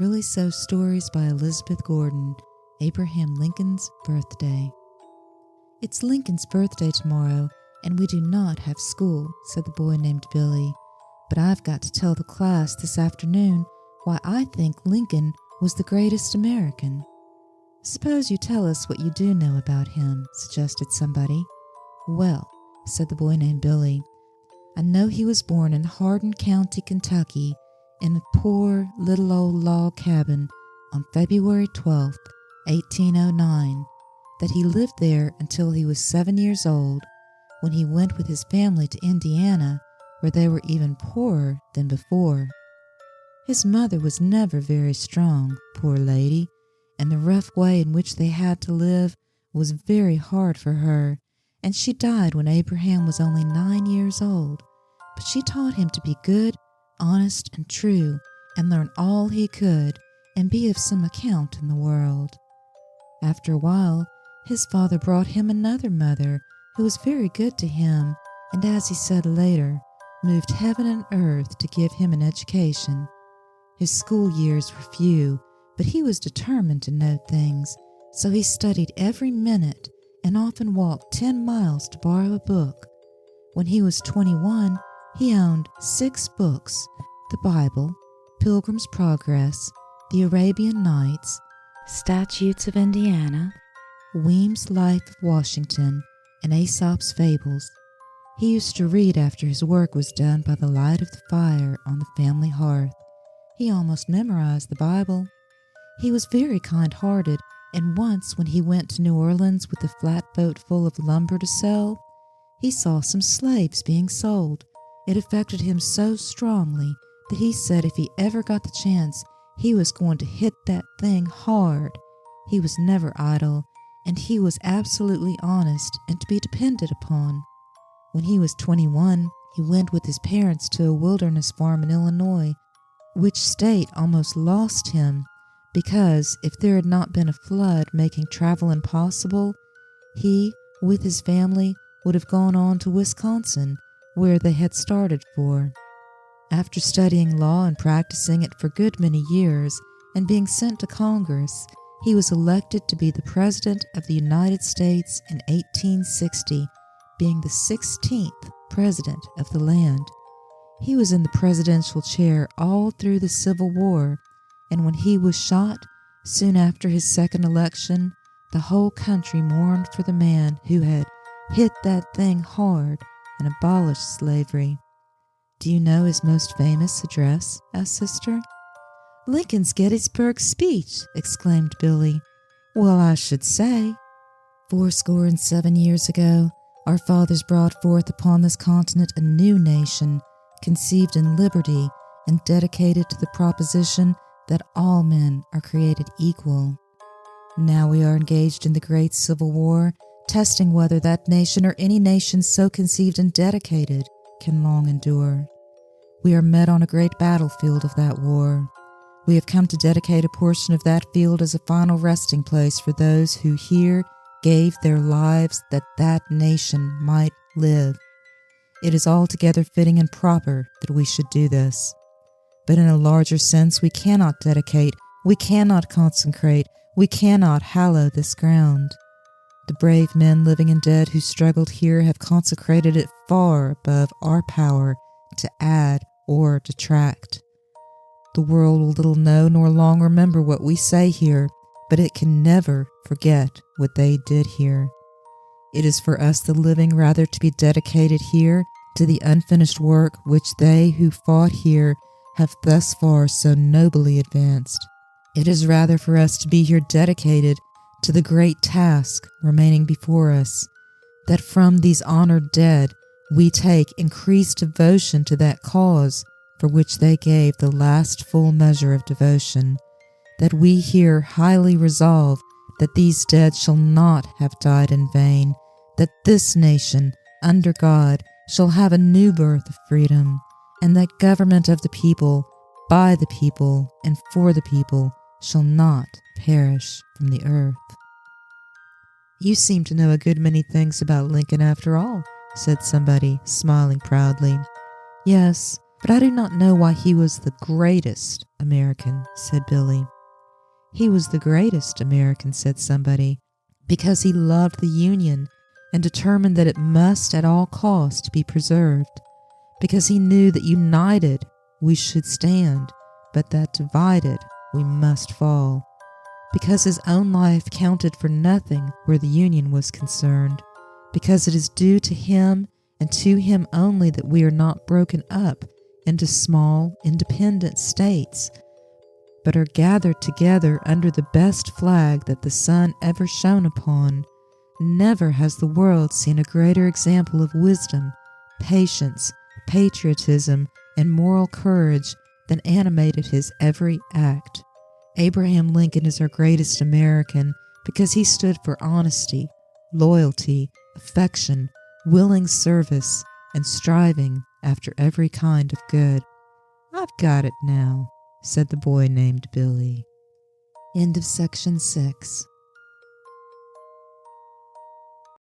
Really So Stories by Elizabeth Gordon, Abraham Lincoln's Birthday. It's Lincoln's birthday tomorrow, and we do not have school, said the boy named Billy. But I've got to tell the class this afternoon why I think Lincoln was the greatest American. Suppose you tell us what you do know about him, suggested somebody. Well, said the boy named Billy, I know he was born in Hardin County, Kentucky, in a poor little old log cabin on February 12th, 1809, that he lived there until he was 7 years old, when he went with his family to Indiana, where they were even poorer than before. His mother was never very strong, poor lady, and the rough way in which they had to live was very hard for her, and she died when Abraham was only 9 years old. But she taught him to be good, honest, and true, and learn all he could, and be of some account in the world. After a while, his father brought him another mother, who was very good to him, and as he said later, moved heaven and earth to give him an education. His school years were few, but he was determined to know things, so he studied every minute and often walked 10 miles to borrow a book. When he was 21, he owned 6 books: the Bible, Pilgrim's Progress, the Arabian Nights, Statutes of Indiana, Weem's Life of Washington, and Aesop's Fables. He used to read after his work was done by the light of the fire on the family hearth. He almost memorized the Bible. He was very kind-hearted, and once when he went to New Orleans with a flatboat full of lumber to sell, he saw some slaves being sold. It affected him so strongly that he said if he ever got the chance, he was going to hit that thing hard. He was never idle, and he was absolutely honest and to be depended upon. When he was 21, he went with his parents to a wilderness farm in Illinois, which state almost lost him, because if there had not been a flood making travel impossible, he, with his family, would have gone on to Wisconsin, where they had started for. After studying law and practicing it for a good many years, and being sent to Congress, he was elected to be the President of the United States in 1860, being the 16th President of the land. He was in the presidential chair all through the Civil War, and when he was shot, soon after his second election, the whole country mourned for the man who had hit that thing hard and abolished slavery. Do you know his most famous address? Asked Sister. Lincoln's Gettysburg speech, exclaimed Billy. Well, I should say. 77 years ago, our fathers brought forth upon this continent a new nation, conceived in liberty and dedicated to the proposition that all men are created equal. Now we are engaged in the great Civil War, testing whether that nation or any nation so conceived and dedicated can long endure. We are met on a great battlefield of that war. We have come to dedicate a portion of that field as a final resting place for those who here gave their lives that that nation might live. It is altogether fitting and proper that we should do this. But in a larger sense, we cannot dedicate, we cannot consecrate, we cannot hallow this ground. The brave men, living and dead, who struggled here have consecrated it far above our power to add or detract. The world will little know nor long remember what we say here, but it can never forget what they did here. It is for us, the living, rather to be dedicated here to the unfinished work which they who fought here have thus far so nobly advanced. It is rather for us to be here dedicated to the great task remaining before us, that from these honored dead we take increased devotion to that cause for which they gave the last full measure of devotion, that we here highly resolve that these dead shall not have died in vain, that this nation, under God, shall have a new birth of freedom, and that government of the people, by the people, and for the people, shall not perish from the earth. You seem to know a good many things about Lincoln after all, said somebody, smiling proudly. Yes, "But I do not know why he was the greatest American," said Billy. "He was the greatest American," said somebody, "because he loved the Union and determined that it must at all cost be preserved, because he knew that united we should stand, but that divided we must fall, because his own life counted for nothing where the Union was concerned, because it is due to him and to him only that we are not broken up into small, independent states, but are gathered together under the best flag that the sun ever shone upon. Never has the world seen a greater example of wisdom, patience, patriotism, and moral courage than animated his every act. Abraham Lincoln is our greatest American because he stood for honesty, loyalty, affection, willing service, and striving after every kind of good." "I've got it now," said the boy named Billy. End of section 6.